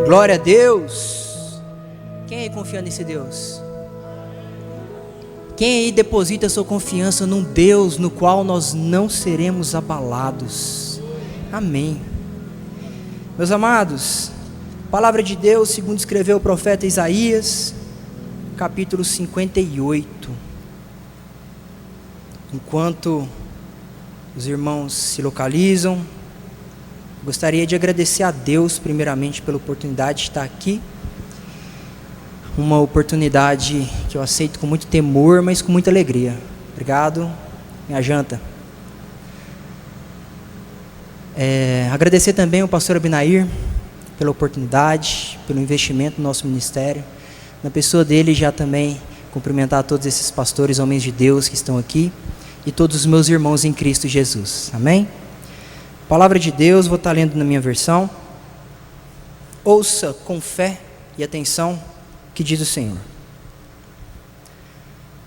Glória a Deus. Quem aí confia nesse Deus? Quem aí deposita sua confiança num Deus no qual nós não seremos abalados? Amém. Meus amados, palavra de Deus, segundo escreveu o profeta Isaías, capítulo 58. Enquanto os irmãos se localizam, gostaria de agradecer a Deus primeiramente pela oportunidade de estar aqui. Uma oportunidade que eu aceito com muito temor, mas com muita alegria. Obrigado, minha janta. Agradecer também ao pastor Abinair pela oportunidade, pelo investimento no nosso ministério. Na pessoa dele, já também cumprimentar todos esses pastores, homens de Deus que estão aqui e todos os meus irmãos em Cristo Jesus. Amém? Palavra de Deus, vou estar lendo na minha versão. Ouça com fé e atenção o que diz o Senhor.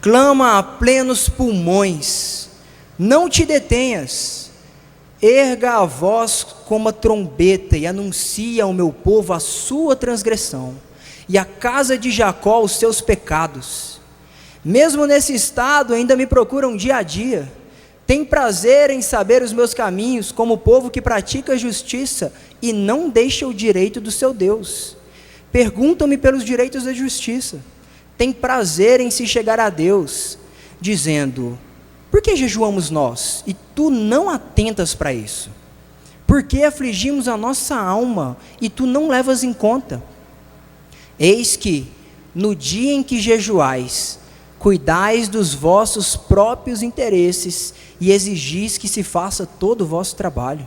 Clama a plenos pulmões, não te detenhas, erga a voz como a trombeta e anuncia ao meu povo a sua transgressão e à casa de Jacó os seus pecados. Mesmo nesse estado ainda me procuram dia a dia, tem prazer em saber os meus caminhos, como o povo que pratica a justiça e não deixa o direito do seu Deus. Perguntam-me pelos direitos da justiça, tem prazer em se chegar a Deus, dizendo: por que jejuamos nós, e tu não atentas para isso? Por que afligimos a nossa alma, e tu não levas em conta? Eis que, no dia em que jejuais, cuidais dos vossos próprios interesses, e exigis que se faça todo o vosso trabalho.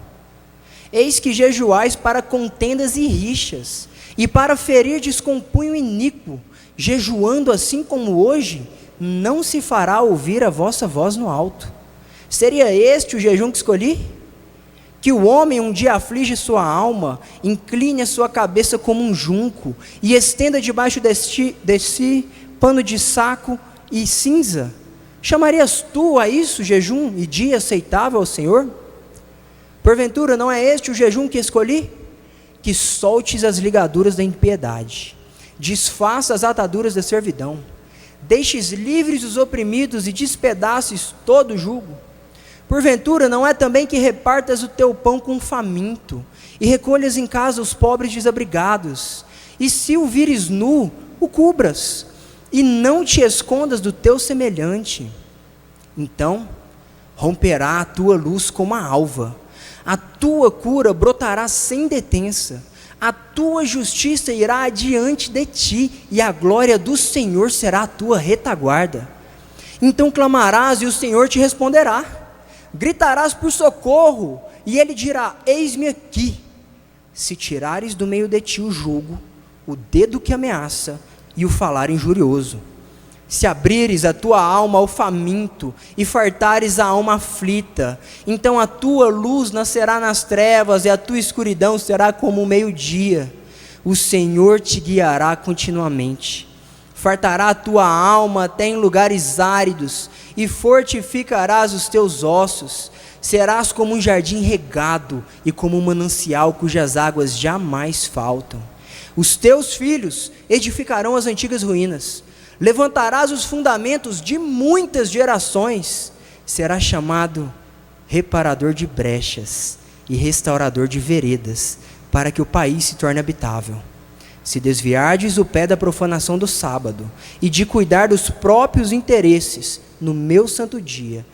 Eis que jejuais para contendas e rixas, e para ferirdes com punho iníquo, jejuando assim como hoje, não se fará ouvir a vossa voz no alto. Seria este o jejum que escolhi? Que o homem um dia aflige sua alma, incline a sua cabeça como um junco, e estenda debaixo desse pano de saco e cinza? Chamarias tu a isso jejum e dia aceitável ao Senhor? Porventura não é este o jejum que escolhi? Que soltes as ligaduras da impiedade, desfaça as ataduras da servidão, deixes livres os oprimidos e despedaces todo o jugo. Porventura não é também que repartas o teu pão com o faminto, e recolhas em casa os pobres desabrigados, e se o vires nu, o cubras, e não te escondas do teu semelhante? Então romperá a tua luz como a alva, a tua cura brotará sem detença, a tua justiça irá adiante de ti, e a glória do Senhor será a tua retaguarda. Então clamarás e o Senhor te responderá, gritarás por socorro, e Ele dirá: eis-me aqui. Se tirares do meio de ti o jugo, o dedo que ameaça e o falar injurioso, se abrires a tua alma ao faminto e fartares a alma aflita, então a tua luz nascerá nas trevas e a tua escuridão será como o meio-dia. O Senhor te guiará continuamente, fartará a tua alma até em lugares áridos e fortificarás os teus ossos. Serás como um jardim regado e como um manancial cujas águas jamais faltam. Os teus filhos edificarão as antigas ruínas, levantarás os fundamentos de muitas gerações, serás chamado reparador de brechas e restaurador de veredas, para que o país se torne habitável. Se desviardes o pé da profanação do sábado, e de cuidar dos próprios interesses no meu santo dia,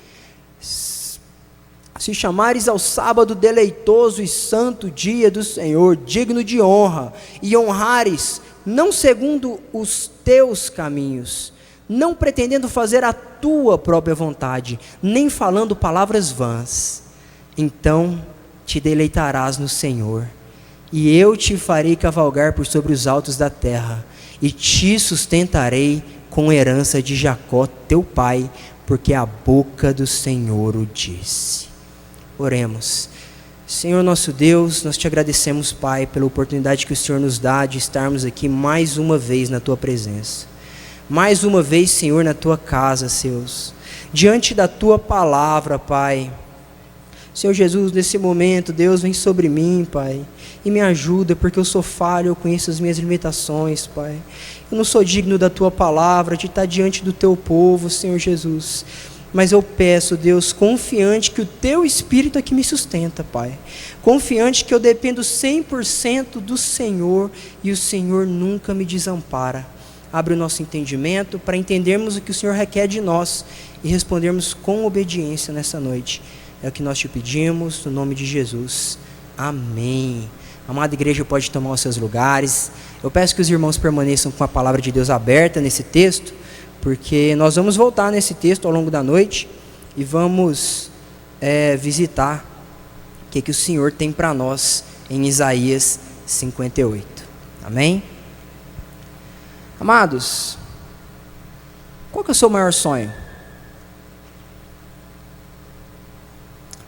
se chamares ao sábado deleitoso e santo dia do Senhor, digno de honra, e honrares, não segundo os teus caminhos, não pretendendo fazer a tua própria vontade, nem falando palavras vãs, então te deleitarás no Senhor, e eu te farei cavalgar por sobre os altos da terra, e te sustentarei com herança de Jacó teu pai, porque a boca do Senhor o disse. Oremos. Senhor nosso Deus, nós te agradecemos, Pai, pela oportunidade que o Senhor nos dá de estarmos aqui mais uma vez na tua presença, mais uma vez, Senhor, na tua casa, Deus, diante da tua palavra, Pai. Senhor Jesus, nesse momento, Deus, vem sobre mim, Pai, e me ajuda, porque eu sou falho, eu conheço as minhas limitações, Pai. Eu não sou digno da Tua palavra, de estar diante do Teu povo, Senhor Jesus. Mas eu peço, Deus, confiante que o Teu Espírito é que me sustenta, Pai. Confiante que eu dependo 100% do Senhor e o Senhor nunca me desampara. Abre o nosso entendimento para entendermos o que o Senhor requer de nós e respondermos com obediência nessa noite. É o que nós te pedimos, no nome de Jesus. Amém. Amada igreja, pode tomar os seus lugares. Eu peço que os irmãos permaneçam com a palavra de Deus aberta nesse texto, porque nós vamos voltar nesse texto ao longo da noite e vamos visitar o que o Senhor tem para nós em Isaías 58. Amém? Amados, qual que é o seu maior sonho?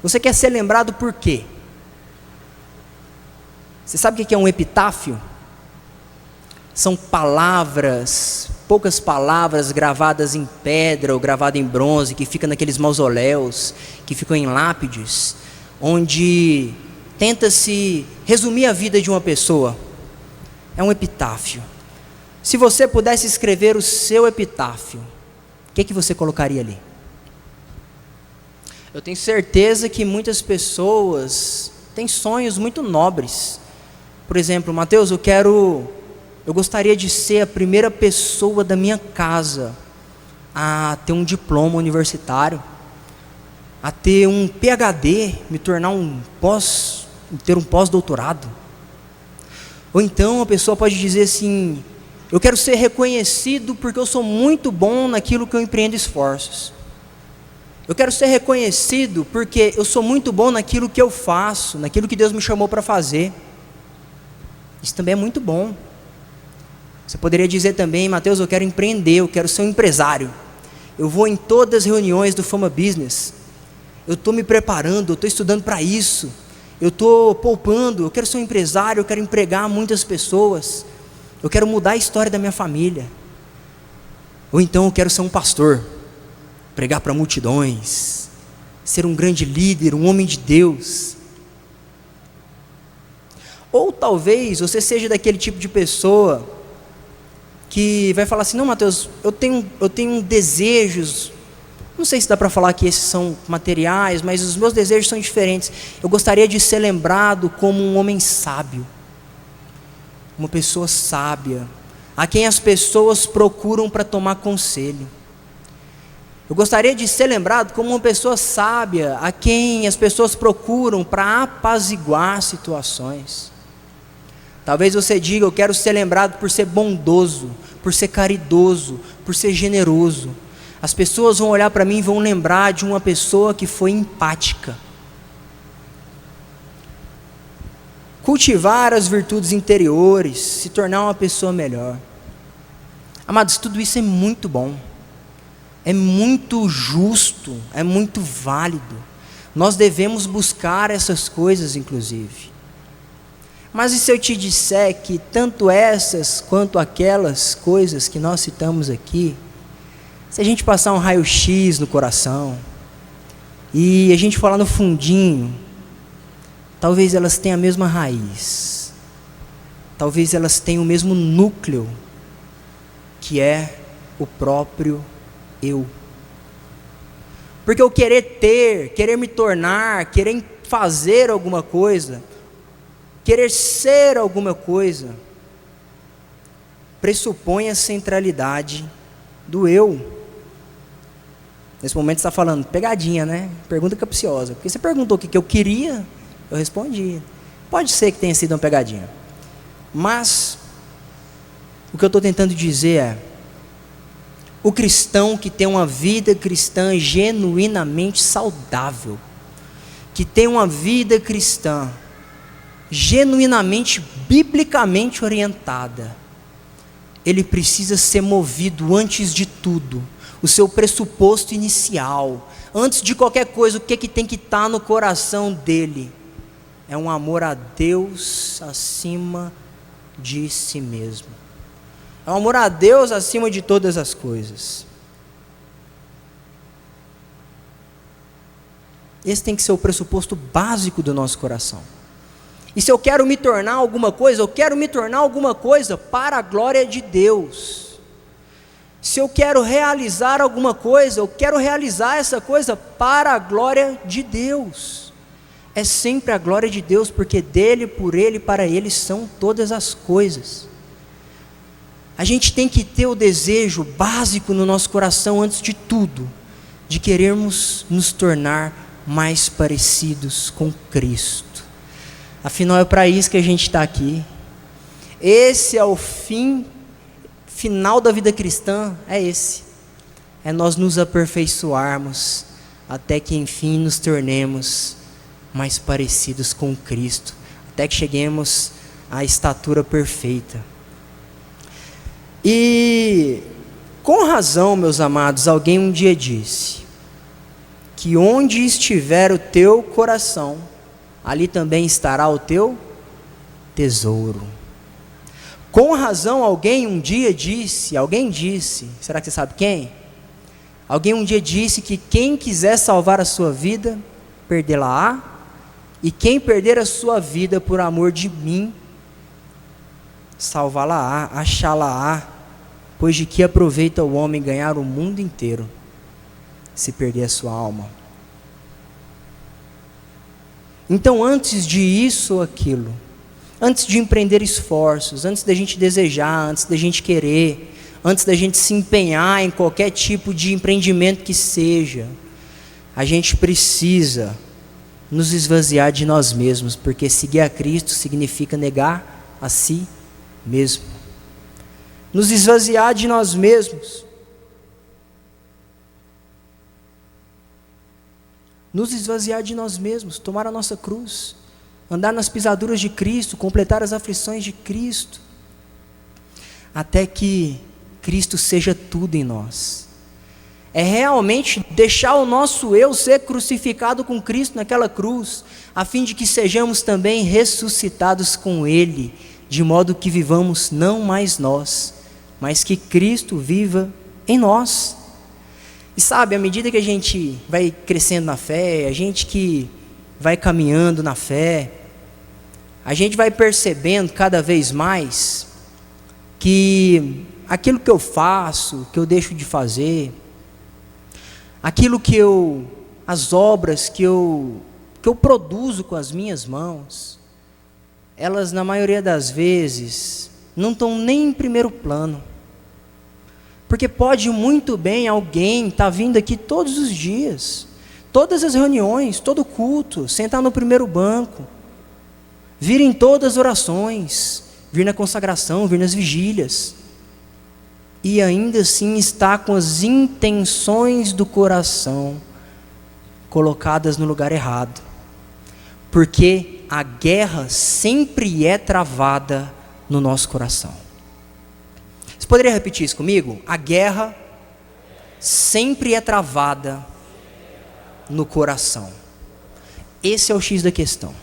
Você quer ser lembrado por quê? Você sabe o que é um epitáfio? São palavras, poucas palavras gravadas em pedra ou gravadas em bronze, que ficam naqueles mausoléus, que ficam em lápides, onde tenta-se resumir a vida de uma pessoa. É um epitáfio. Se você pudesse escrever o seu epitáfio, o que você colocaria ali? Eu tenho certeza que muitas pessoas têm sonhos muito nobres. Por exemplo, Mateus, eu gostaria de ser a primeira pessoa da minha casa a ter um diploma universitário, a ter um PhD, me tornar ter um pós-doutorado. Ou então a pessoa pode dizer assim: eu quero ser reconhecido porque eu sou muito bom naquilo que eu empreendo esforços. Eu quero ser reconhecido porque eu sou muito bom naquilo que eu faço, naquilo que Deus me chamou para fazer. Isso também é muito bom. Você poderia dizer também: Mateus, eu quero empreender, eu quero ser um empresário. Eu vou em todas as reuniões do Fama Business. Eu estou me preparando, eu estou estudando para isso. Eu estou poupando, eu quero ser um empresário, eu quero empregar muitas pessoas. Eu quero mudar a história da minha família. Ou então eu quero ser um pastor, pregar para multidões, ser um grande líder, um homem de Deus. Ou talvez você seja daquele tipo de pessoa que vai falar assim: não, Mateus, eu tenho desejos, não sei se dá para falar que esses são materiais, mas os meus desejos são diferentes. Eu gostaria de ser lembrado como um homem sábio, uma pessoa sábia, a quem as pessoas procuram para tomar conselho. Eu gostaria de ser lembrado como uma pessoa sábia, a quem as pessoas procuram para apaziguar situações. Talvez você diga: eu quero ser lembrado por ser bondoso, por ser caridoso, por ser generoso. As pessoas vão olhar para mim e vão lembrar de uma pessoa que foi empática. Cultivar as virtudes interiores, se tornar uma pessoa melhor. Amados, tudo isso é muito bom, é muito justo, é muito válido. Nós devemos buscar essas coisas, inclusive. Mas e se eu te disser que tanto essas quanto aquelas coisas que nós citamos aqui, se a gente passar um raio-x no coração e a gente falar no fundinho, talvez elas tenham a mesma raiz, talvez elas tenham o mesmo núcleo, que é o próprio eu. Porque o querer me tornar, querer fazer alguma coisa, querer ser alguma coisa, pressupõe a centralidade do eu. Nesse momento você está falando, pegadinha, né? Pergunta capciosa. Porque você perguntou o que eu queria, eu respondi. Pode ser que tenha sido uma pegadinha. Mas, o que eu estou tentando dizer é: o cristão que tem uma vida cristã genuinamente saudável, que tem uma vida cristã genuinamente, biblicamente orientada, ele precisa ser movido antes de tudo, o seu pressuposto inicial, antes de qualquer coisa, o que tem que estar no coração dele? É um amor a Deus acima de si mesmo. É um amor a Deus acima de todas as coisas. Esse tem que ser o pressuposto básico do nosso coração. E se eu quero me tornar alguma coisa, eu quero me tornar alguma coisa para a glória de Deus. Se eu quero realizar alguma coisa, eu quero realizar essa coisa para a glória de Deus. É sempre a glória de Deus, porque dele, por ele, para ele são todas as coisas. A gente tem que ter o desejo básico no nosso coração, antes de tudo, de querermos nos tornar mais parecidos com Cristo. Afinal, é para isso que a gente está aqui. Esse é o final da vida cristã, é esse. É nós nos aperfeiçoarmos, até que enfim nos tornemos mais parecidos com Cristo, até que cheguemos à estatura perfeita. E com razão, meus amados, alguém um dia disse que onde estiver o teu coração, ali também estará o teu tesouro. Com razão, alguém um dia disse, será que você sabe quem? Alguém um dia disse que quem quiser salvar a sua vida, perdê-la-á, e quem perder a sua vida por amor de mim, salvá-la-á, achá-la-á, pois de que aproveita o homem ganhar o mundo inteiro, se perder a sua alma? Então, antes de isso ou aquilo, antes de empreender esforços, antes da gente desejar, antes da gente querer, antes da gente se empenhar em qualquer tipo de empreendimento que seja, a gente precisa nos esvaziar de nós mesmos, porque seguir a Cristo significa negar a si mesmo. Nos esvaziar de nós mesmos. Nos esvaziar de nós mesmos, tomar a nossa cruz, andar nas pisaduras de Cristo, completar as aflições de Cristo, até que Cristo seja tudo em nós. É realmente deixar o nosso eu ser crucificado com Cristo naquela cruz, a fim de que sejamos também ressuscitados com Ele, de modo que vivamos não mais nós, mas que Cristo viva em nós. E sabe, à medida que a gente vai crescendo na fé, a gente que vai caminhando na fé, a gente vai percebendo cada vez mais que aquilo que eu faço, que eu deixo de fazer, as obras que eu produzo com as minhas mãos, elas na maioria das vezes não estão nem em primeiro plano. Porque pode muito bem alguém estar vindo aqui todos os dias, todas as reuniões, todo culto, sentar no primeiro banco, vir em todas as orações, vir na consagração, vir nas vigílias, e ainda assim estar com as intenções do coração colocadas no lugar errado. Porque a guerra sempre é travada no nosso coração. Você poderia repetir isso comigo? A guerra sempre é travada no coração. Esse é o X da questão.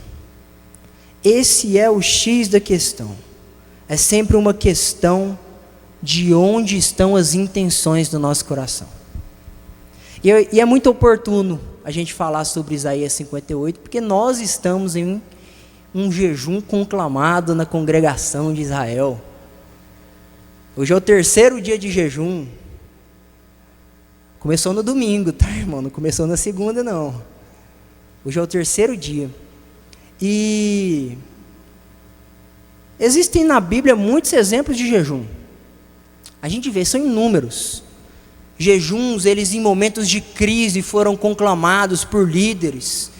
Esse é o X da questão. É sempre uma questão de onde estão as intenções do nosso coração. E é muito oportuno a gente falar sobre Isaías 58, porque nós estamos em um jejum conclamado na congregação de Israel. Hoje é o 3º dia de jejum. Começou no domingo, tá, irmão? Não começou na segunda, não. Hoje é o 3º dia. E existem na Bíblia muitos exemplos de jejum. A gente vê, são inúmeros. Jejuns, eles em momentos de crise foram conclamados por líderes.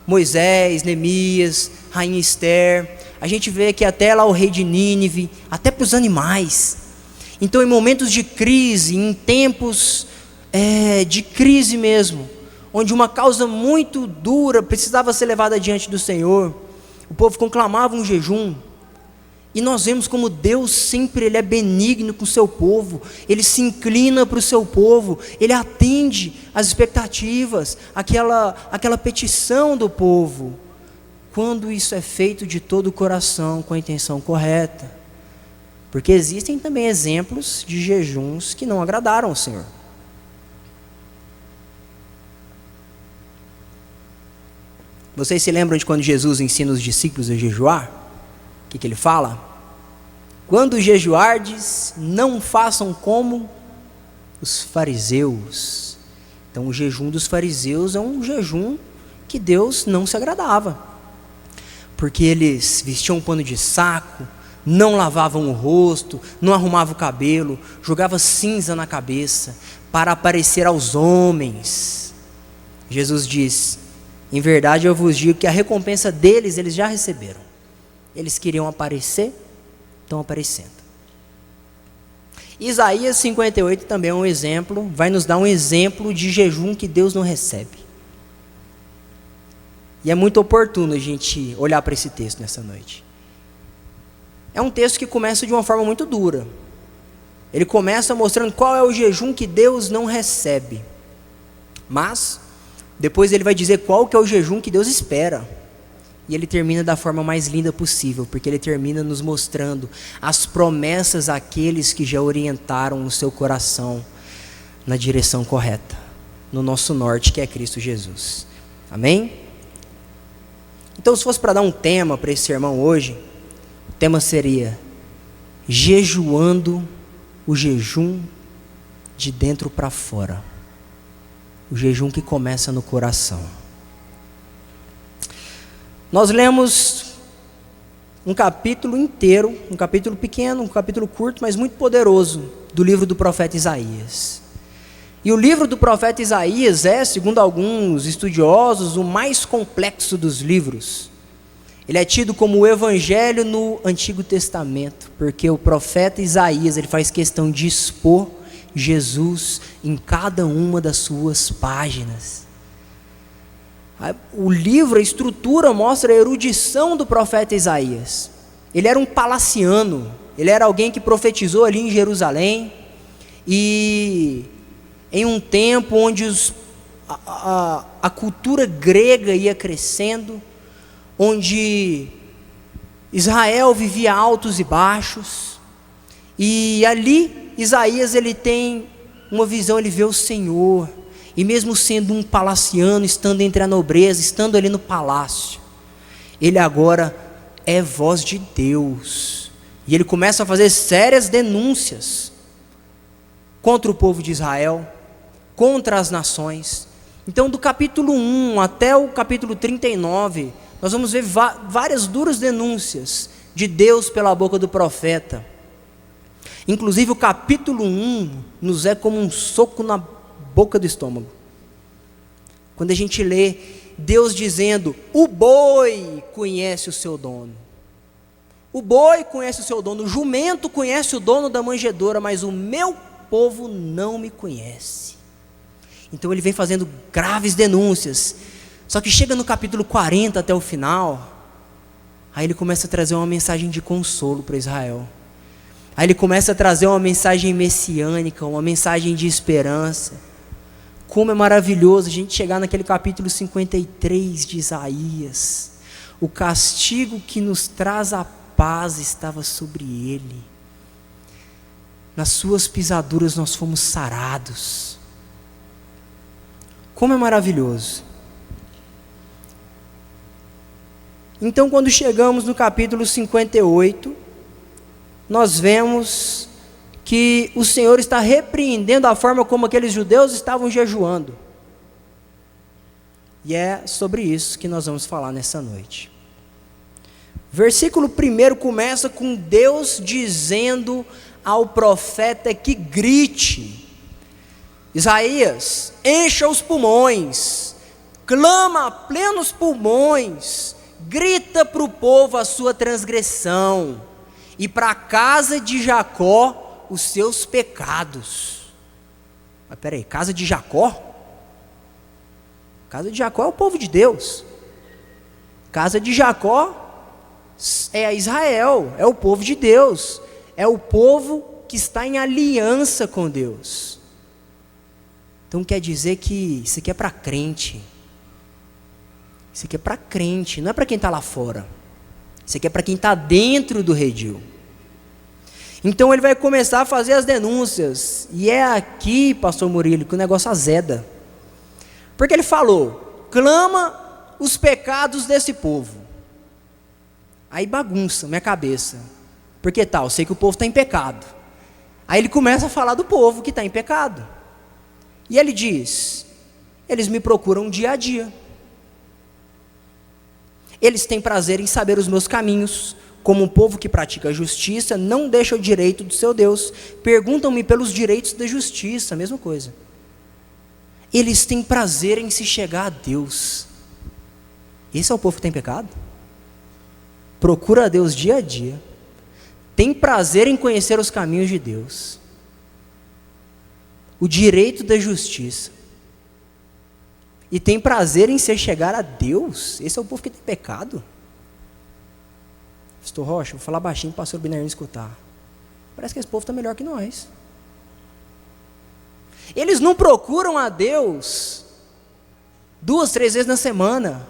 Moisés, Neemias, Rainha Esther. A gente vê que até lá o rei de Nínive, até para os animais. Então, em momentos de crise, em tempos de crise mesmo, onde uma causa muito dura precisava ser levada diante do Senhor, o povo conclamava um jejum. E nós vemos como Deus sempre Ele é benigno com o seu povo, Ele se inclina para o seu povo, Ele atende às expectativas, aquela petição do povo, quando isso é feito de todo o coração, com a intenção correta. Porque existem também exemplos de jejuns que não agradaram ao Senhor. Vocês se lembram de quando Jesus ensina os discípulos a jejuar? O que ele fala? Quando jejuardes, não façam como os fariseus. Então o jejum dos fariseus é um jejum que Deus não se agradava, porque eles vestiam um pano de saco, não lavavam o rosto, não arrumavam o cabelo, jogavam cinza na cabeça para aparecer aos homens. Jesus diz: em verdade eu vos digo que a recompensa deles eles já receberam. Eles queriam aparecer, estão aparecendo. Isaías 58 também é um exemplo, vai nos dar um exemplo de jejum que Deus não recebe. E é muito oportuno a gente olhar para esse texto nessa noite. É um texto que começa de uma forma muito dura. Ele começa mostrando qual é o jejum que Deus não recebe. Mas, depois ele vai dizer qual que é o jejum que Deus espera. E ele termina da forma mais linda possível, porque ele termina nos mostrando as promessas àqueles que já orientaram o seu coração na direção correta, no nosso norte, que é Cristo Jesus. Amém? Então, se fosse para dar um tema para esse sermão hoje, o tema seria jejuando o jejum de dentro para fora. O jejum que começa no coração. Nós lemos um capítulo inteiro, um capítulo pequeno, um capítulo curto, mas muito poderoso, do livro do profeta Isaías. E o livro do profeta Isaías é, segundo alguns estudiosos, o mais complexo dos livros. Ele é tido como o evangelho no Antigo Testamento, porque o profeta Isaías ele faz questão de expor Jesus em cada uma das suas páginas. O livro, a estrutura mostra a erudição do profeta Isaías. Ele era um palaciano, ele era alguém que profetizou ali em Jerusalém, e em um tempo onde a cultura grega ia crescendo, onde Israel vivia altos e baixos, e ali Isaías ele tem uma visão, ele vê o Senhor. E mesmo sendo um palaciano, estando entre a nobreza, estando ali no palácio, ele agora é voz de Deus. E ele começa a fazer sérias denúncias contra o povo de Israel, contra as nações. Então, do capítulo 1 até o capítulo 39, nós vamos ver várias duras denúncias de Deus pela boca do profeta. Inclusive, o capítulo 1 nos é como um soco na boca do estômago, quando a gente lê Deus dizendo: o boi conhece o seu dono, o boi conhece o seu dono, o jumento conhece o dono da manjedoura, mas o meu povo não me conhece. Então ele vem fazendo graves denúncias, só que chega no capítulo 40 até o final, aí ele começa a trazer uma mensagem de consolo para Israel, aí ele começa a trazer uma mensagem messiânica, uma mensagem de esperança. Como é maravilhoso a gente chegar naquele capítulo 53 de Isaías. O castigo que nos traz a paz estava sobre ele. Nas suas pisaduras nós fomos sarados. Como é maravilhoso. Então, quando chegamos no capítulo 58, nós vemos que o Senhor está repreendendo a forma como aqueles judeus estavam jejuando. E é sobre isso que nós vamos falar nessa noite. Versículo 1 começa com Deus dizendo ao profeta que grite: Isaías, encha os pulmões, clama a plenos pulmões, grita para o povo a sua transgressão, e para a casa de Jacó os seus pecados. Mas peraí, casa de Jacó? Casa de Jacó é o povo de Deus. Casa de Jacó é Israel, é o povo de Deus, é o povo que está em aliança com Deus. Então quer dizer que isso aqui é para crente. Isso aqui é para crente, não é para quem está lá fora. Isso aqui é para quem está dentro do redil. Então ele vai começar a fazer as denúncias. E é aqui, pastor Murilo, que o negócio azeda. Porque ele falou: clama os pecados desse povo. Aí bagunça minha cabeça. Porque tal, eu sei que o povo está em pecado. Aí ele começa a falar do povo que está em pecado. E ele diz: eles me procuram dia a dia. Eles têm prazer em saber os meus caminhos. Como um povo que pratica a justiça, não deixa o direito do seu Deus. Perguntam-me pelos direitos da justiça, a mesma coisa. Eles têm prazer em se chegar a Deus. Esse é o povo que tem pecado? Procura a Deus dia a dia. Tem prazer em conhecer os caminhos de Deus. O direito da justiça. E tem prazer em se chegar a Deus. Esse é o povo que tem pecado? Pastor Rocha, vou falar baixinho para o pastor Binarino escutar. Parece que esse povo está melhor que nós. Eles não procuram a Deus 2, 3 vezes na semana.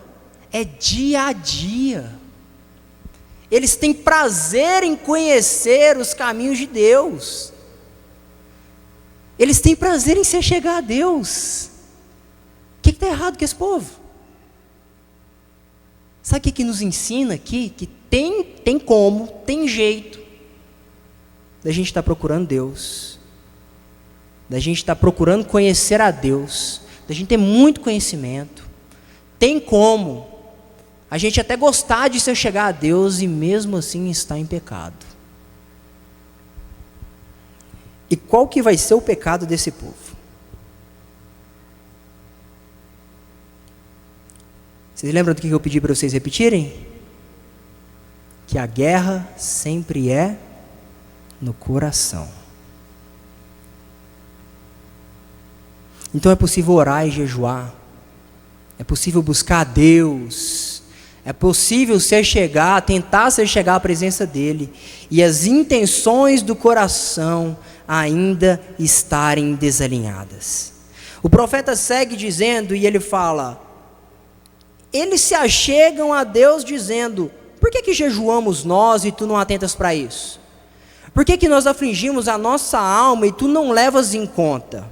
É dia a dia. Eles têm prazer em conhecer os caminhos de Deus. Eles têm prazer em se chegar a Deus. O que está errado com esse povo? Sabe o que nos ensina aqui? Que tem como, tem jeito da gente estar procurando Deus, da gente estar procurando conhecer a Deus, da gente ter muito conhecimento. Tem como a gente até gostar de se chegar a Deus e mesmo assim estar em pecado. E qual que vai ser o pecado desse povo? Vocês lembram do que eu pedi para vocês repetirem? Que a guerra sempre é no coração. Então é possível orar e jejuar. É possível buscar a Deus. É possível tentar se chegar à presença dEle. E as intenções do coração ainda estarem desalinhadas. O profeta segue dizendo, e ele fala: eles se achegam a Deus dizendo: por que jejuamos nós e tu não atentas para isso? Por que nós afligimos a nossa alma e tu não levas em conta?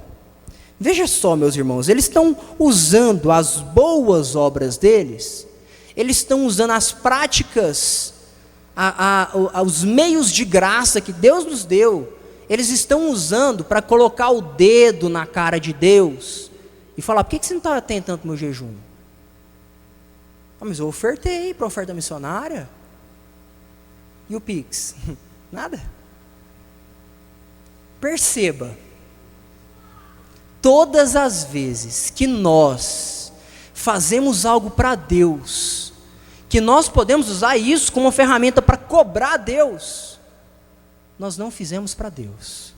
Veja só, meus irmãos, eles estão usando as boas obras deles, eles estão usando as práticas, os meios de graça que Deus nos deu, eles estão usando para colocar o dedo na cara de Deus e falar: por que você não está atentando para o meu jejum? Mas eu ofertei para a oferta missionária. E o Pix? Nada. Perceba, todas as vezes que nós fazemos algo para Deus, que nós podemos usar isso como uma ferramenta para cobrar a Deus, nós não fizemos para Deus.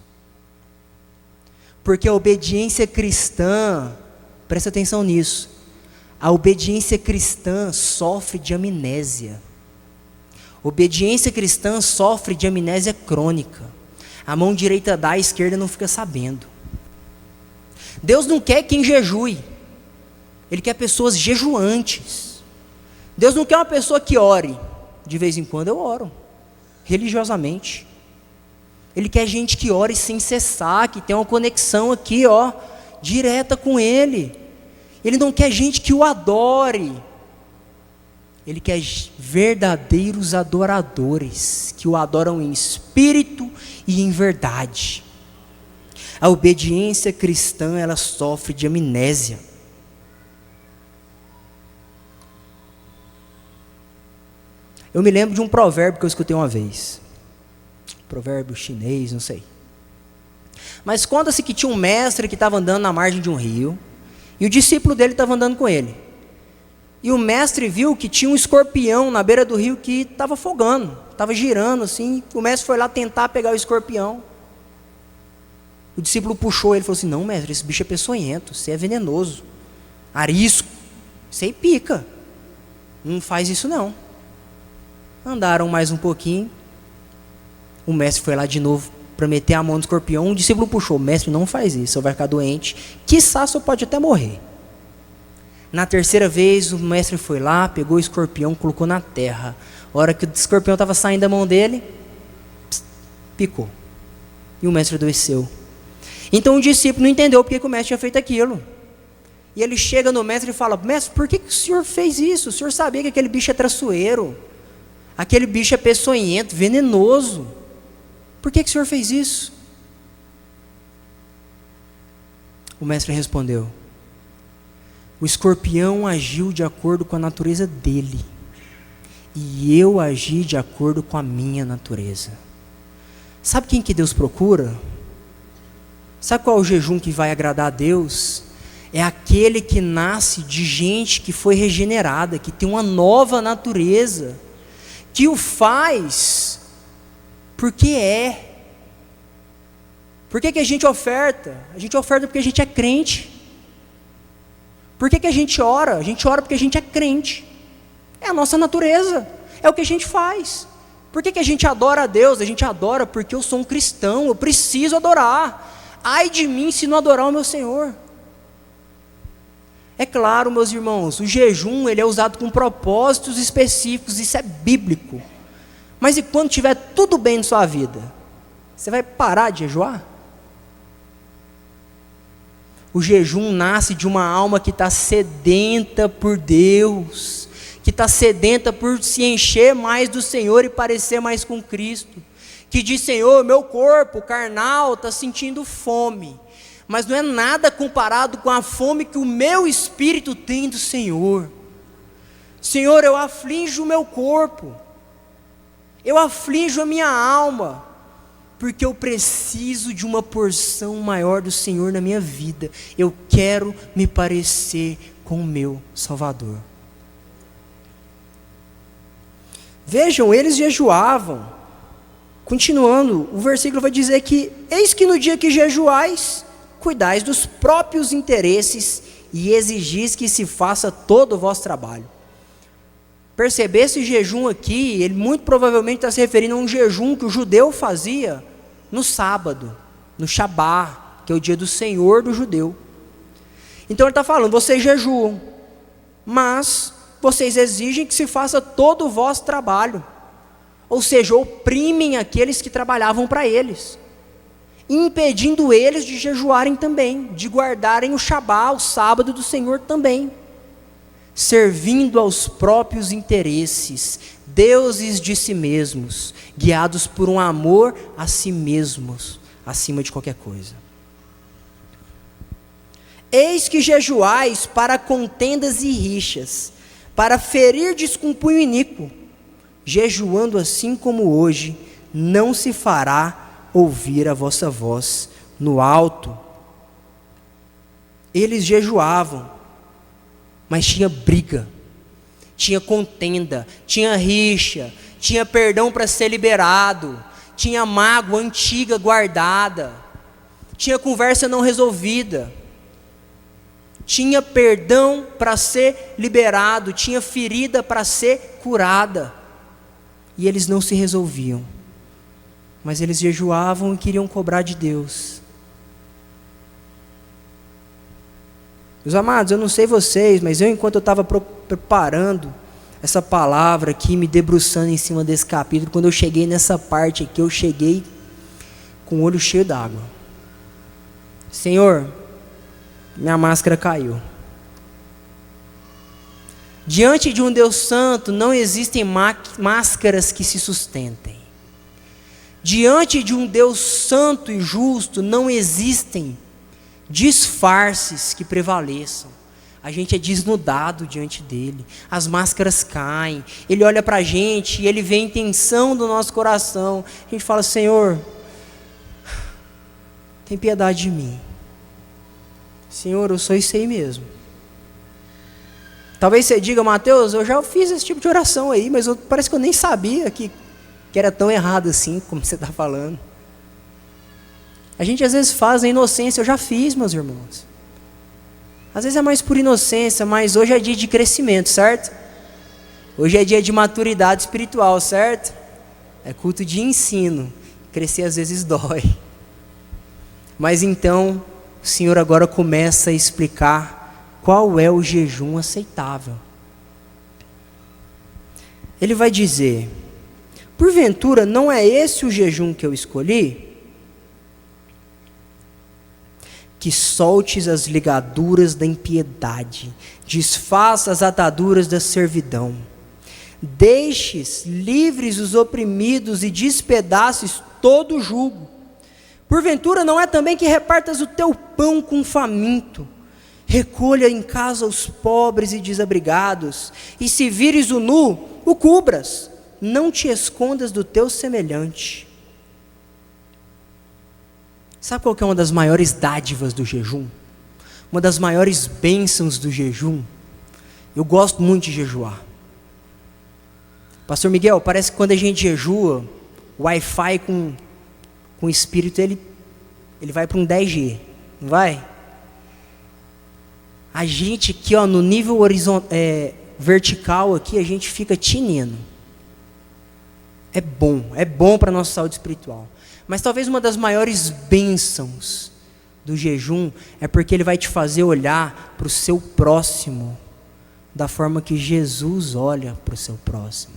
Porque a obediência cristã, presta atenção nisso, a obediência cristã sofre de amnésia. Obediência cristã sofre de amnésia crônica. A mão direita dá, a esquerda não fica sabendo. Deus não quer quem jejue. Ele quer pessoas jejuantes. Deus não quer uma pessoa que ore. De vez em quando eu oro, religiosamente. Ele quer gente que ore sem cessar, que tem uma conexão aqui, direta com Ele. Ele não quer gente que o adore. Ele quer verdadeiros adoradores, que o adoram em espírito e em verdade. A obediência cristã, ela sofre de amnésia. Eu me lembro de um provérbio que eu escutei uma vez. Provérbio chinês, não sei. Mas conta-se que tinha um mestre que estava andando na margem de um rio, e o discípulo dele estava andando com ele. E o mestre viu que tinha um escorpião na beira do rio que estava afogando, estava girando assim. O mestre foi lá tentar pegar o escorpião. O discípulo puxou ele e falou assim: não, mestre, esse bicho é peçonhento, você é venenoso, arisco, você aí pica, não faz isso não. Andaram mais um pouquinho, o mestre foi lá de novo para meter a mão no escorpião. O discípulo puxou: mestre, não faz isso, você vai ficar doente, quiçá você pode até morrer. Na terceira vez o mestre foi lá, pegou o escorpião, colocou na terra. A hora que o escorpião estava saindo da mão dele, picou, e o mestre adoeceu. Então o discípulo não entendeu porque que o mestre tinha feito aquilo. E ele chega no mestre e fala: mestre, por que o senhor fez isso? O senhor sabia que aquele bicho é traiçoeiro, aquele bicho é peçonhento, venenoso. Por que o senhor fez isso? O mestre respondeu: o escorpião agiu de acordo com a natureza dele, e eu agi de acordo com a minha natureza. Sabe quem que Deus procura? Sabe qual é o jejum que vai agradar a Deus? É aquele que nasce de gente que foi regenerada, que tem uma nova natureza, que o faz porque é. Por que a gente oferta? A gente oferta porque a gente é crente. Por que a gente ora? A gente ora porque a gente é crente. É a nossa natureza, é o que a gente faz. Por que a gente adora a Deus? A gente adora porque eu sou um cristão, eu preciso adorar. Ai de mim se não adorar o meu Senhor. É claro, meus irmãos, o jejum ele é usado com propósitos específicos, isso é bíblico. Mas e quando tiver tudo bem na sua vida? Você vai parar de jejuar? O jejum nasce de uma alma que está sedenta por Deus, que está sedenta por se encher mais do Senhor e parecer mais com Cristo, que diz: Senhor, meu corpo carnal está sentindo fome, mas não é nada comparado com a fome que o meu espírito tem do Senhor. Senhor, eu aflijo o meu corpo, eu aflijo a minha alma, porque eu preciso de uma porção maior do Senhor na minha vida. Eu quero me parecer com o meu Salvador. Vejam, eles jejuavam. Continuando, o versículo vai dizer que: eis que no dia que jejuais, cuidais dos próprios interesses e exigis que se faça todo o vosso trabalho. Perceber esse jejum aqui, ele muito provavelmente está se referindo a um jejum que o judeu fazia no sábado, no Shabá, que é o dia do Senhor do judeu. Então ele está falando: vocês jejuam, mas vocês exigem que se faça todo o vosso trabalho. Ou seja, oprimem aqueles que trabalhavam para eles, impedindo eles de jejuarem também, de guardarem o Shabá, o sábado do Senhor também, servindo aos próprios interesses, deuses de si mesmos, guiados por um amor a si mesmos, acima de qualquer coisa. Eis que jejuais para contendas e rixas, para ferirdes com punho iníquo, jejuando assim como hoje, não se fará ouvir a vossa voz no alto. Eles jejuavam, mas tinha briga, tinha contenda, tinha rixa, tinha perdão para ser liberado, tinha mágoa antiga guardada, tinha conversa não resolvida, tinha perdão para ser liberado, tinha ferida para ser curada, e eles não se resolviam, mas eles jejuavam e queriam cobrar de Deus. Meus amados, eu não sei vocês, mas enquanto eu estava preparando essa palavra aqui, me debruçando em cima desse capítulo, quando eu cheguei nessa parte aqui, eu cheguei com o olho cheio d'água. Senhor, minha máscara caiu. Diante de um Deus santo não existem máscaras que se sustentem. Diante de um Deus santo e justo não existem disfarces que prevaleçam. A gente é desnudado diante dele, as máscaras caem, ele olha para a gente e ele vê a intenção do nosso coração. A gente fala: Senhor, tem piedade de mim. Senhor, eu sou isso aí mesmo. Talvez você diga: Mateus, eu já fiz esse tipo de oração aí, mas parece que eu nem sabia que era tão errado assim, como você está falando. A gente às vezes faz na inocência. Eu já fiz, meus irmãos. Às vezes é mais por inocência, mas hoje é dia de crescimento, certo? Hoje é dia de maturidade espiritual, certo? É culto de ensino. Crescer às vezes dói. Mas então, o Senhor agora começa a explicar qual é o jejum aceitável. Ele vai dizer: porventura não é esse o jejum que eu escolhi? que soltes as ligaduras da impiedade, desfaça as ataduras da servidão, deixes livres os oprimidos e despedaces todo o jugo. Porventura não é também que repartas o teu pão com o faminto, recolha em casa os pobres e desabrigados, e se vires o nu, o cubras, não te escondas do teu semelhante. Sabe qual que é uma das maiores dádivas do jejum? Uma das maiores bênçãos do jejum? Eu gosto muito de jejuar. Pastor Miguel, parece que quando a gente jejua, o Wi-Fi com o espírito, ele vai para um 10G, não vai? A gente aqui, ó, no nível vertical aqui, a gente fica tinindo. É bom para a nossa saúde espiritual. Mas talvez uma das maiores bênçãos do jejum é porque ele vai te fazer olhar para o seu próximo da forma que Jesus olha para o seu próximo.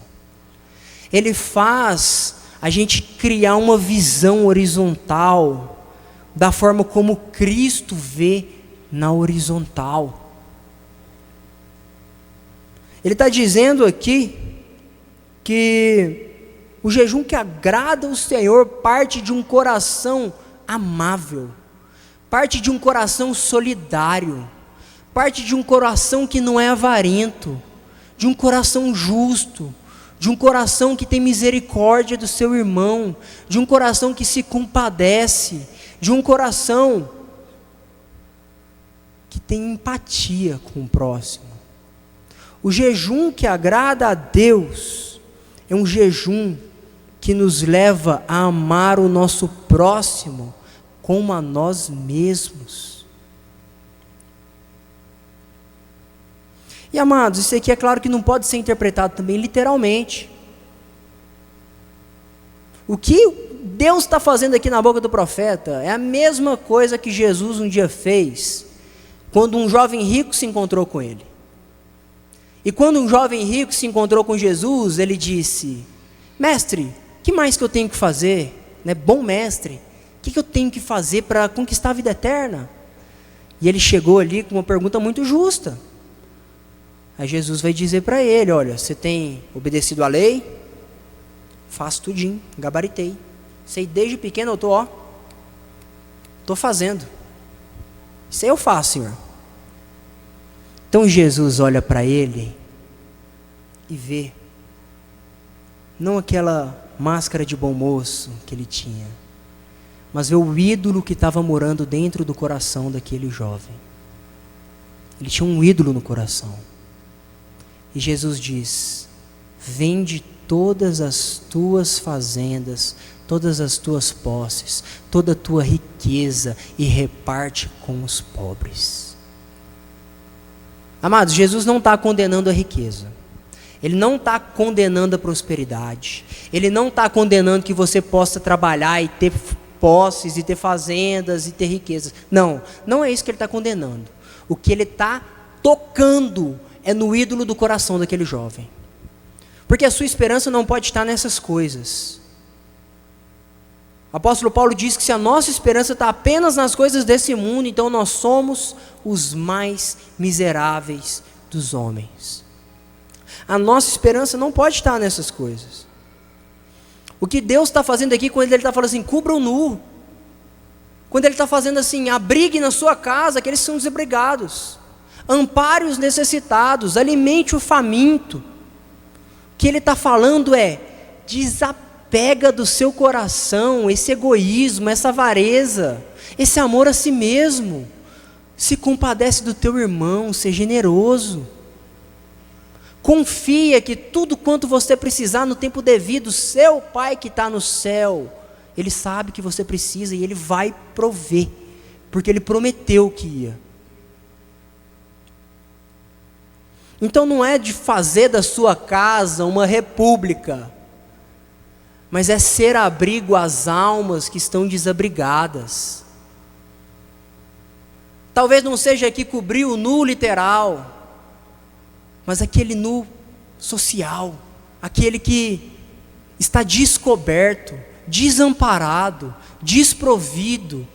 Ele faz a gente criar uma visão horizontal da forma como Cristo vê na horizontal. Ele está dizendo aqui que o jejum que agrada o Senhor parte de um coração amável, parte de um coração solidário, parte de um coração que não é avarento, de um coração justo, de um coração que tem misericórdia do seu irmão, de um coração que se compadece, de um coração que tem empatia com o próximo. O jejum que agrada a Deus é um jejum que nos leva a amar o nosso próximo como a nós mesmos. E amados, isso aqui é claro que não pode ser interpretado também literalmente. O que Deus está fazendo aqui na boca do profeta é a mesma coisa que Jesus um dia fez, quando um jovem rico se encontrou com ele. E quando um jovem rico se encontrou com Jesus, ele disse: mestre, que mais que eu tenho que fazer? Bom mestre, o que eu tenho que fazer para conquistar a vida eterna? E ele chegou ali com uma pergunta muito justa. Aí Jesus vai dizer para ele: olha, você tem obedecido à lei? Faço tudinho, gabaritei. Sei desde pequeno eu estou fazendo. Isso aí eu faço, Senhor. Então Jesus olha para ele e vê, não aquela máscara de bom moço que ele tinha, mas vê o ídolo que estava morando dentro do coração daquele jovem. Ele tinha um ídolo no coração. E Jesus diz: vende todas as tuas fazendas, todas as tuas posses, toda a tua riqueza e reparte com os pobres. Amados, Jesus não está condenando a riqueza. Ele não está condenando a prosperidade. Ele não está condenando que você possa trabalhar e ter posses, e ter fazendas, e ter riquezas. Não, não é isso que ele está condenando. O que ele está tocando é no ídolo do coração daquele jovem. Porque a sua esperança não pode estar nessas coisas. O apóstolo Paulo diz que se a nossa esperança está apenas nas coisas desse mundo, então nós somos os mais miseráveis dos homens. A nossa esperança não pode estar nessas coisas. O que Deus está fazendo aqui, quando Ele está falando assim, cubra o nu, quando Ele está fazendo assim, abrigue na sua casa aqueles que são desabrigados, ampare os necessitados, alimente o faminto. O que Ele está falando é: desapega do seu coração esse egoísmo, essa avareza, esse amor a si mesmo. Se compadece do teu irmão, seja generoso. Confia que tudo quanto você precisar no tempo devido, seu Pai que está no céu, Ele sabe que você precisa e Ele vai prover, porque Ele prometeu que ia. Então não é de fazer da sua casa uma república, mas é ser abrigo às almas que estão desabrigadas. Talvez não seja aqui cobrir o nu literal, mas aquele nu social, aquele que está descoberto, desamparado, desprovido,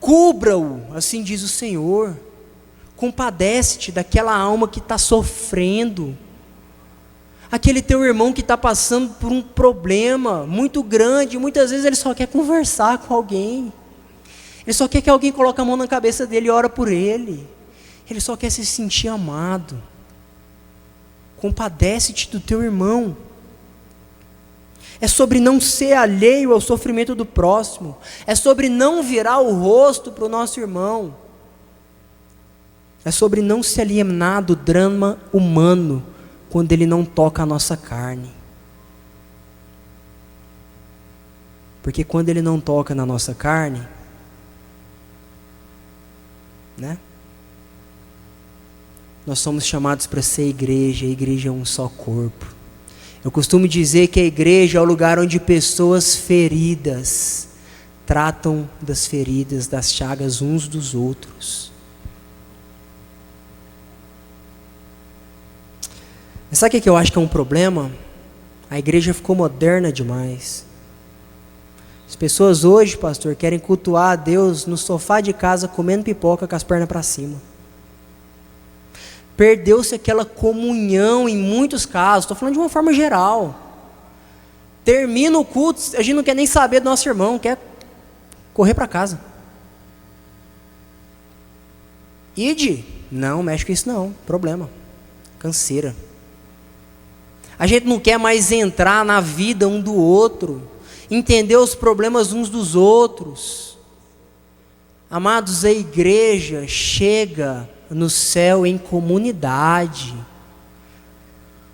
cubra-o, assim diz o Senhor. Compadece-te daquela alma que está sofrendo, aquele teu irmão que está passando por um problema muito grande. Muitas vezes ele só quer conversar com alguém, ele só quer que alguém coloque a mão na cabeça dele e ore por ele, ele só quer se sentir amado. Compadece-te do teu irmão. É sobre não ser alheio ao sofrimento do próximo, é sobre não virar o rosto para o nosso irmão, é sobre não se alienar do drama humano quando ele não toca a nossa carne. Porque quando ele não toca na nossa carne, né? Nós somos chamados para ser igreja, a igreja é um só corpo. Eu costumo dizer que a igreja é o lugar onde pessoas feridas tratam das feridas, das chagas uns dos outros. Mas sabe o que eu acho que é um problema? A igreja ficou moderna demais. As pessoas hoje, pastor, querem cultuar a Deus no sofá de casa, comendo pipoca com as pernas para cima. Perdeu-se aquela comunhão em muitos casos. Estou falando de uma forma geral. Termina o culto, a gente não quer nem saber do nosso irmão, quer correr para casa. Ide? Não, mexe com isso não, problema. Canseira. A gente não quer mais entrar na vida um do outro, entender os problemas uns dos outros. Amados, a igreja chega no céu em comunidade.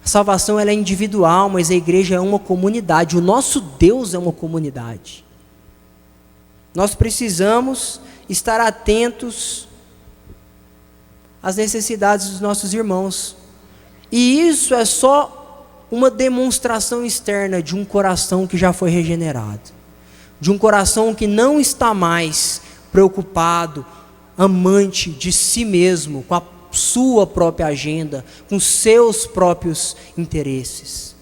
A salvação ela é individual, mas a igreja é uma comunidade. O nosso Deus é uma comunidade. Nós precisamos estar atentos às necessidades dos nossos irmãos. E isso é só uma demonstração externa de um coração que já foi regenerado, de um coração que não está mais preocupado, amante de si mesmo, com a sua própria agenda, com seus próprios interesses.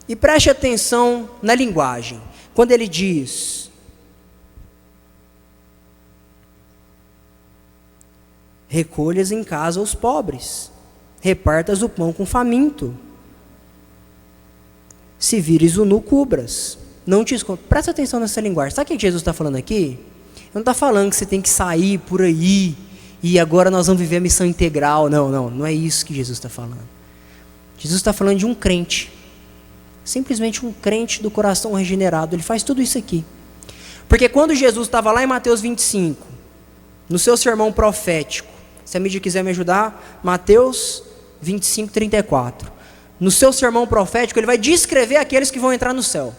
E preste atenção na linguagem, quando ele diz: recolhas em casa os pobres, repartas o pão com o faminto, se vires o nu, cubras, não te escondas. Presta atenção nessa linguagem. Sabe o que Jesus está falando aqui? Ele não está falando que você tem que sair por aí e agora nós vamos viver a missão integral. Não é isso que Jesus está falando. Jesus está falando de um crente, simplesmente um crente do coração regenerado. Ele faz tudo isso aqui. Porque quando Jesus estava lá em Mateus 25, no seu sermão profético, se a mídia quiser me ajudar, Mateus 25, 34. No seu sermão profético, ele vai descrever aqueles que vão entrar no céu.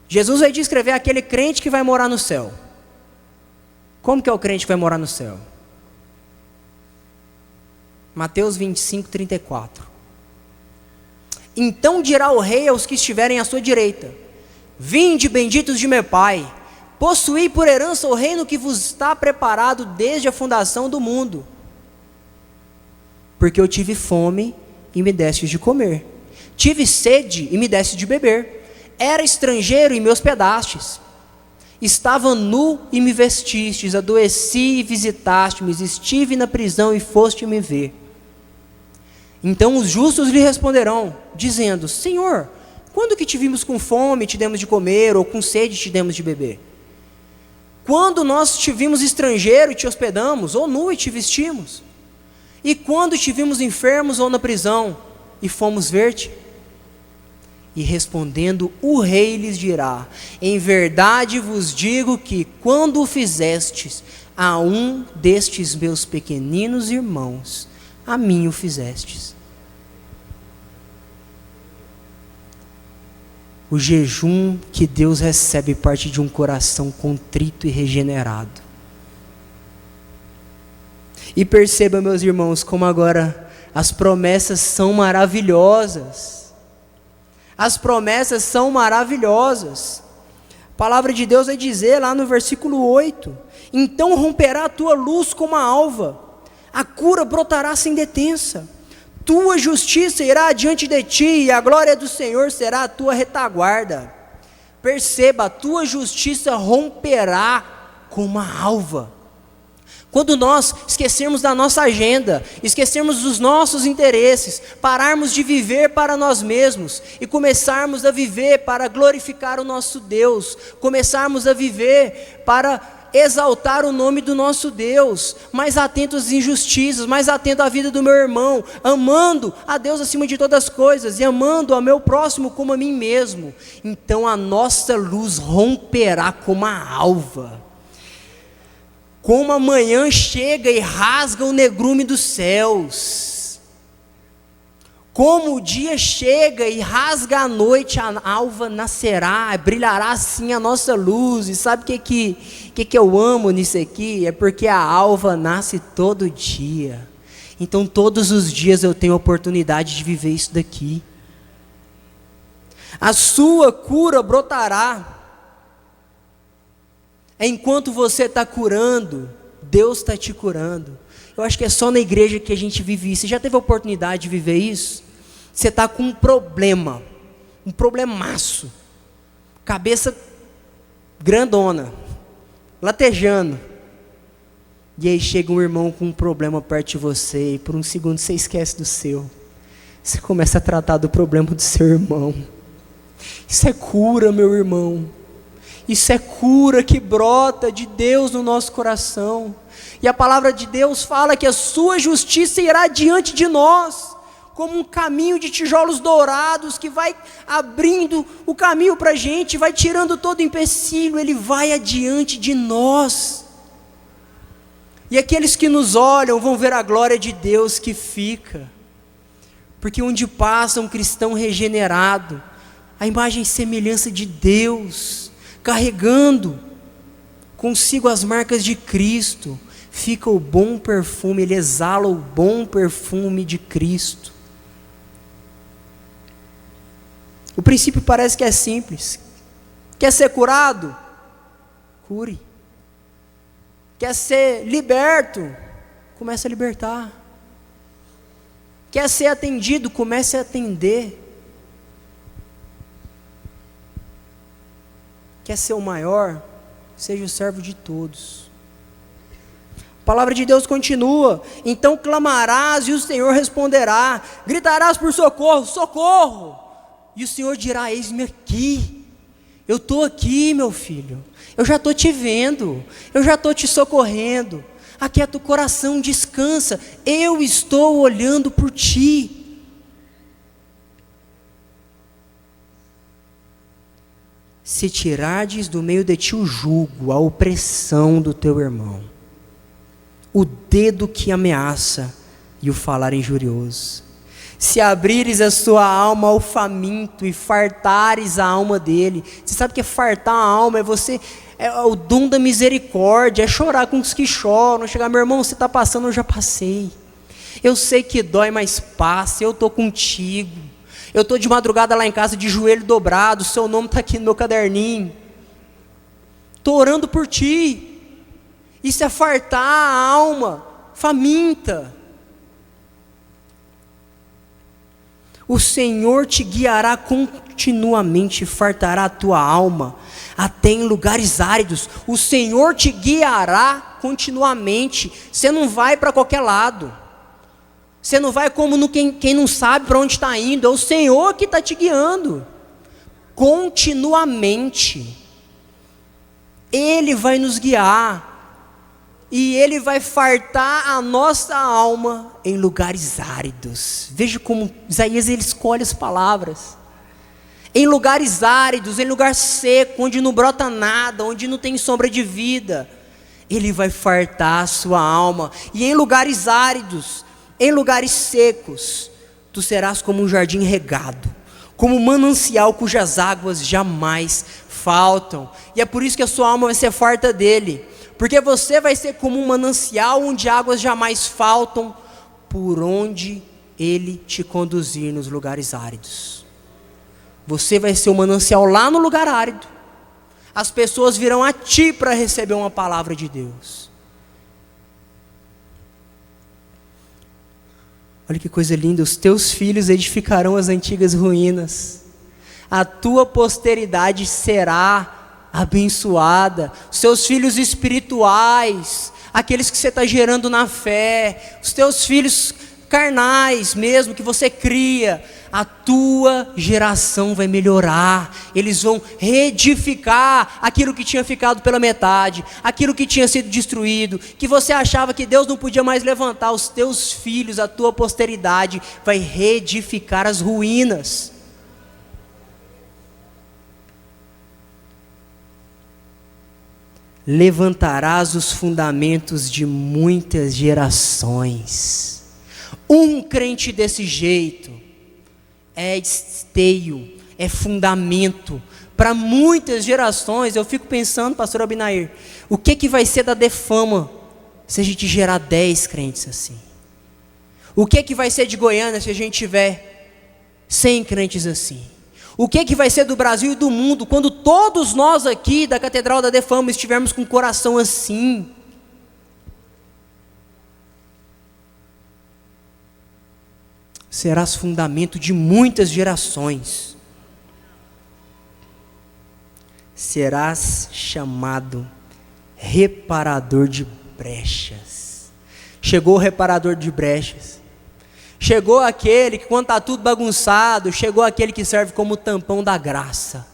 Jesus vai descrever aquele crente que vai morar no céu. Como que é o crente que vai morar no céu? Mateus 25, 34. Então dirá o rei aos que estiverem à sua direita: vinde, benditos de meu Pai, possuí por herança o reino que vos está preparado desde a fundação do mundo. Porque eu tive fome e me destes de comer, tive sede e me destes de beber, era estrangeiro e me hospedastes, estava nu e me vestistes, adoeci e visitastes-me, estive na prisão e foste me ver. Então os justos lhe responderão, dizendo: Senhor, quando que te vimos com fome e te demos de comer, ou com sede e te demos de beber? Quando nós te vimos estrangeiro e te hospedamos, ou nu e te vestimos? E quando te vimos enfermos ou na prisão e fomos ver-te? E respondendo, o rei lhes dirá: em verdade vos digo que quando o fizestes a um destes meus pequeninos irmãos, a mim o fizestes. O jejum que Deus recebe parte de um coração contrito e regenerado. E perceba, meus irmãos, como agora as promessas são maravilhosas. As promessas são maravilhosas. A palavra de Deus vai dizer lá no versículo 8: então romperá a tua luz como a alva, a cura brotará sem detença, tua justiça irá adiante de ti, e a glória do Senhor será a tua retaguarda. Perceba, a tua justiça romperá como a alva. Quando nós esquecermos da nossa agenda, esquecermos dos nossos interesses, pararmos de viver para nós mesmos e começarmos a viver para glorificar o nosso Deus, começarmos a viver para exaltar o nome do nosso Deus, mais atento às injustiças, mais atento à vida do meu irmão, amando a Deus acima de todas as coisas e amando ao meu próximo como a mim mesmo, então a nossa luz romperá como a alva. Como a manhã chega e rasga o negrume dos céus, como o dia chega e rasga a noite, a alva nascerá, brilhará assim a nossa luz. E sabe o que eu amo nisso aqui? É porque a alva nasce todo dia, então todos os dias eu tenho a oportunidade de viver isso daqui. A sua cura brotará. Enquanto você está curando, Deus está te curando. Eu acho que é só na igreja que a gente vive isso. Você já teve a oportunidade de viver isso? Você está com um problema, um problemaço, cabeça grandona, latejando, e aí chega um irmão com um problema perto de você, e por um segundo você esquece do seu. Você começa a tratar do problema do seu irmão. Isso é cura, meu irmão. Isso é cura que brota de Deus no nosso coração. E a palavra de Deus fala que a sua justiça irá diante de nós, como um caminho de tijolos dourados, que vai abrindo o caminho para a gente, vai tirando todo empecilho, ele vai adiante de nós. E aqueles que nos olham vão ver a glória de Deus que fica, porque onde passa um cristão regenerado, a imagem e semelhança de Deus, carregando consigo as marcas de Cristo, fica o bom perfume, ele exala o bom perfume de Cristo. O princípio parece que é simples. Quer ser curado? Cure. Quer ser liberto? Comece a libertar. Quer ser atendido? Comece a atender. Quer ser o maior? Seja o servo de todos. A palavra de Deus continua: então clamarás e o Senhor responderá, gritarás por socorro, socorro, e o Senhor dirá: eis-me aqui, eu estou aqui, meu filho, eu já estou te vendo, eu já estou te socorrendo, aquieta o coração, descansa, eu estou olhando por ti. Se tirardes do meio de ti o jugo, a opressão do teu irmão, o dedo que ameaça e o falar injurioso, se abrires a sua alma ao faminto e fartares a alma dele. Você sabe que é fartar a alma? É o dom da misericórdia, é chorar com os que choram, chegar: meu irmão, você está passando, eu já passei, eu sei que dói, mas passa, eu estou contigo. Eu estou de madrugada lá em casa de joelho dobrado, seu nome está aqui no meu caderninho, estou orando por ti. Isso é fartar a alma faminta. O Senhor te guiará continuamente, fartará a tua alma, até em lugares áridos. O Senhor te guiará continuamente. Você não vai para qualquer lado. Você não vai como no quem não sabe para onde está indo. É o Senhor que está te guiando continuamente. Ele vai nos guiar, e Ele vai fartar a nossa alma em lugares áridos. Veja como Isaías ele escolhe as palavras. Em lugares áridos, em lugar seco, onde não brota nada, onde não tem sombra de vida, Ele vai fartar a sua alma. E em lugares áridos, em lugares secos, tu serás como um jardim regado, como um manancial cujas águas jamais faltam. E é por isso que a sua alma vai ser farta dele, porque você vai ser como um manancial onde águas jamais faltam, por onde ele te conduzir nos lugares áridos. Você vai ser um manancial lá no lugar árido. As pessoas virão a ti para receber uma palavra de Deus. Olha que coisa linda: os teus filhos edificarão as antigas ruínas, A tua posteridade será abençoada. Os seus filhos espirituais, aqueles que você está gerando na fé, os teus filhos carnais mesmo, que você cria, a tua geração vai melhorar. Eles vão reedificar aquilo que tinha ficado pela metade, aquilo que tinha sido destruído, que você achava que Deus não podia mais levantar. Os teus filhos, a tua posteridade vai reedificar as ruínas. Levantarás os fundamentos de muitas gerações. Um crente desse jeito é esteio, é fundamento para muitas gerações. Eu fico pensando, pastor Abinair, o que vai ser da Defama se a gente gerar 10 crentes assim? O que vai ser de Goiânia se a gente tiver 100 crentes assim? O que vai ser do Brasil e do mundo quando todos nós aqui da Catedral da Defama estivermos com o coração assim? Serás fundamento de muitas gerações. Serás chamado reparador de brechas. Chegou o reparador de brechas. Chegou aquele que, quando está tudo bagunçado, chegou aquele que serve como tampão da graça.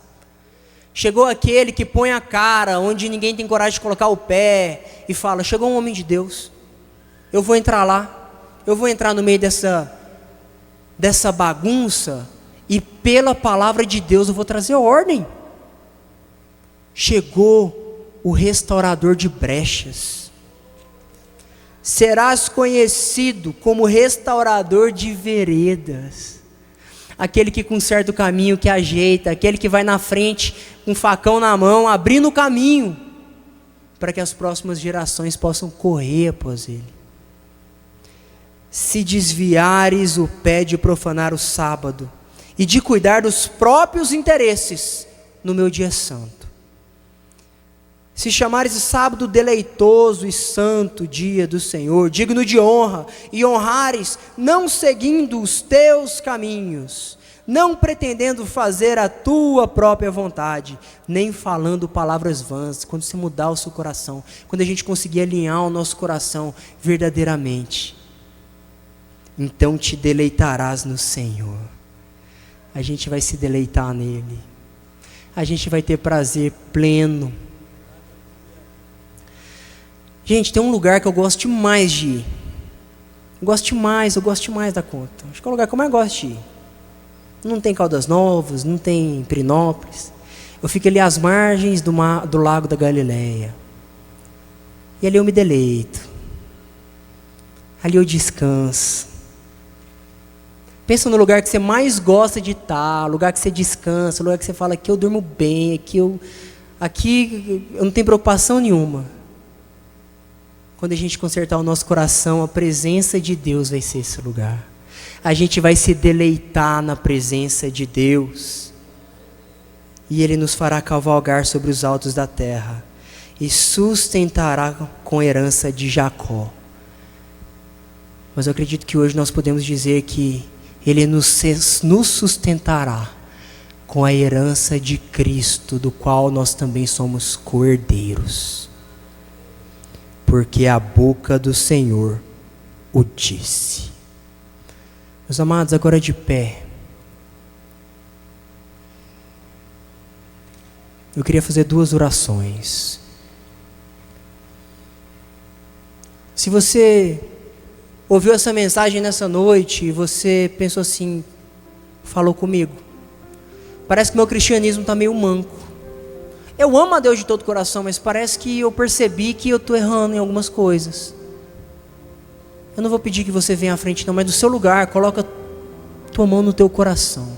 Chegou aquele que põe a cara onde ninguém tem coragem de colocar o pé e fala: chegou um homem de Deus, eu vou entrar lá, eu vou entrar no meio dessa bagunça e pela palavra de Deus eu vou trazer ordem. Chegou o restaurador de brechas. Serás conhecido como restaurador de veredas, aquele que conserta o caminho, que ajeita, aquele que vai na frente com um facão na mão, abrindo o caminho para que as próximas gerações possam correr após ele. Se desviares o pé de profanar o sábado e de cuidar dos próprios interesses no meu dia santo, se chamares o sábado deleitoso e santo dia do Senhor, digno de honra, e honrares, não seguindo os teus caminhos, não pretendendo fazer a tua própria vontade, nem falando palavras vãs, quando você mudar o seu coração, quando a gente conseguir alinhar o nosso coração verdadeiramente, então te deleitarás no Senhor. A gente vai se deleitar nele, a gente vai ter prazer pleno. Gente, tem um lugar que eu gosto demais de ir. Eu gosto demais da conta. Acho que é o lugar que eu mais gosto de ir. Não tem Caldas Novas, não tem Pirinópolis. Eu fico ali às margens do lago da Galileia. E ali eu me deleito. Ali eu descanso. Pensa no lugar que você mais gosta de estar, lugar que você descansa, lugar que você fala: aqui eu durmo bem, aqui eu não tenho preocupação nenhuma. Quando a gente consertar o nosso coração, a presença de Deus vai ser esse lugar. A gente vai se deleitar na presença de Deus. E Ele nos fará cavalgar sobre os altos da terra. E sustentará com a herança de Jacó. Mas eu acredito que hoje nós podemos dizer que Ele nos sustentará com a herança de Cristo, do qual nós também somos co-herdeiros. Porque a boca do Senhor o disse. Meus amados, agora de pé, eu queria fazer 2 orações. Se você ouviu essa mensagem nessa noite e você pensou assim, falou comigo, parece que meu cristianismo está meio manco. Eu amo a Deus de todo o coração, mas parece que eu percebi que eu estou errando em algumas coisas. Eu não vou pedir que você venha à frente não, mas do seu lugar, coloca tua mão no teu coração.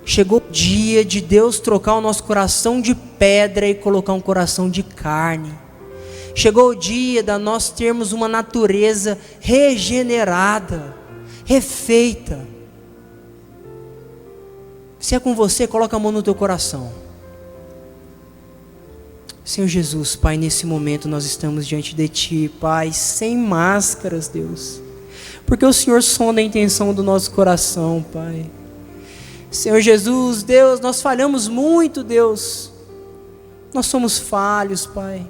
Chegou o dia de Deus trocar o nosso coração de pedra e colocar um coração de carne. Chegou o dia de nós termos uma natureza regenerada, refeita. Se é com você, coloca a mão no teu coração. Senhor Jesus, Pai, nesse momento nós estamos diante de Ti, Pai, sem máscaras, Deus, porque o Senhor sonda a intenção do nosso coração, Pai. Senhor Jesus, Deus, nós falhamos muito, Deus. Nós somos falhos, Pai.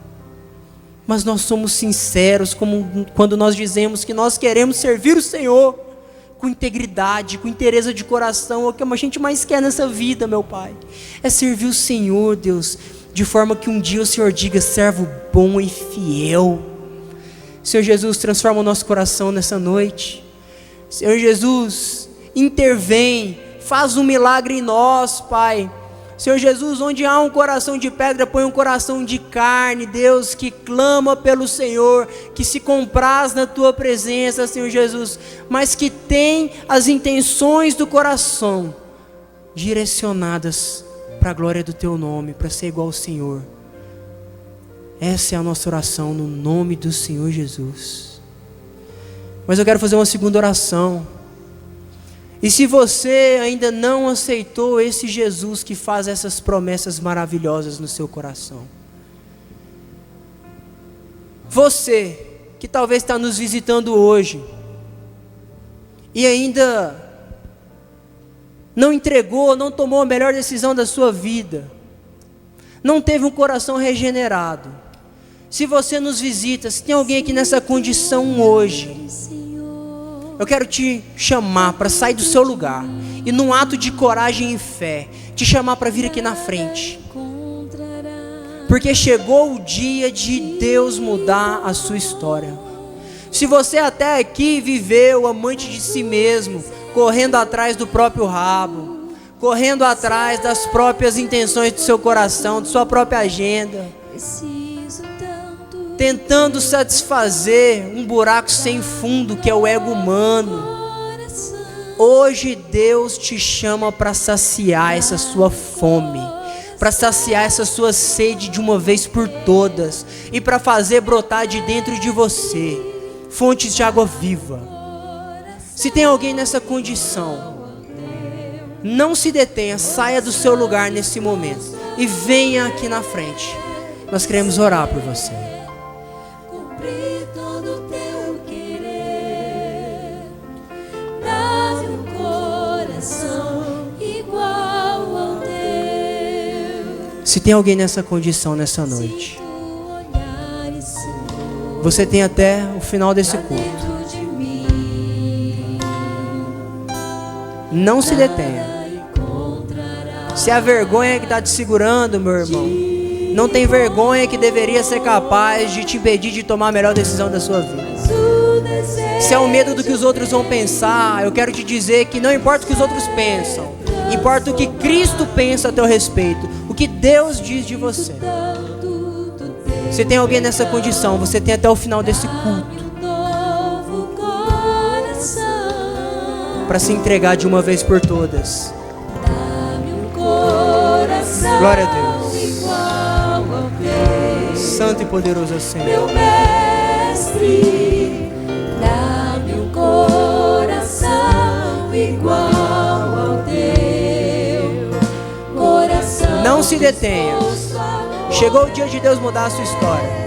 Mas nós somos sinceros quando nós dizemos que nós queremos servir o Senhor com integridade, com inteireza de coração. É o que a gente mais quer nessa vida, meu Pai. É servir o Senhor, Deus, de forma que um dia o Senhor diga: servo bom e fiel. Senhor Jesus, transforma o nosso coração nessa noite. Senhor Jesus, intervém, faz um milagre em nós, Pai. Senhor Jesus, onde há um coração de pedra, põe um coração de carne, Deus, que clama pelo Senhor, que se compraz na Tua presença, Senhor Jesus, mas que tem as intenções do coração direcionadas para a glória do Teu nome, para ser igual ao Senhor. Essa é a nossa oração no nome do Senhor Jesus. Mas eu quero fazer uma segunda oração. E se você ainda não aceitou esse Jesus que faz essas promessas maravilhosas no seu coração, você que talvez está nos visitando hoje e ainda não entregou, não tomou a melhor decisão da sua vida, não teve um coração regenerado, se você nos visita, se tem alguém aqui nessa condição hoje, eu quero te chamar para sair do seu lugar e, num ato de coragem e fé, te chamar para vir aqui na frente, porque chegou o dia de Deus mudar a sua história. Se você até aqui viveu amante de si mesmo, correndo atrás do próprio rabo, correndo atrás das próprias intenções do seu coração, de sua própria agenda, tentando satisfazer um buraco sem fundo que é o ego humano, hoje Deus te chama para saciar essa sua fome, para saciar essa sua sede de uma vez por todas, e para fazer brotar de dentro de você fontes de água viva. Se tem alguém nessa condição, não se detenha, saia do seu lugar nesse momento e venha aqui na frente. Nós queremos orar por você. Se tem alguém nessa condição nessa noite, você tem até o final desse culto. Não se detenha. Se a vergonha que está te segurando, meu irmão, não tem vergonha que deveria ser capaz de te impedir de tomar a melhor decisão da sua vida. Se é o medo do que os outros vão pensar, eu quero te dizer que não importa o que os outros pensam, importa o que Cristo pensa a teu respeito, o que Deus diz de você. Se tem alguém nessa condição, você tem até o final desse culto para se entregar de uma vez por todas. Glória a Deus. Santo e poderoso é o Senhor. Meu mestre, dá-me um coração igual ao teu coração. Não se detenha. Chegou o dia de Deus mudar a sua história.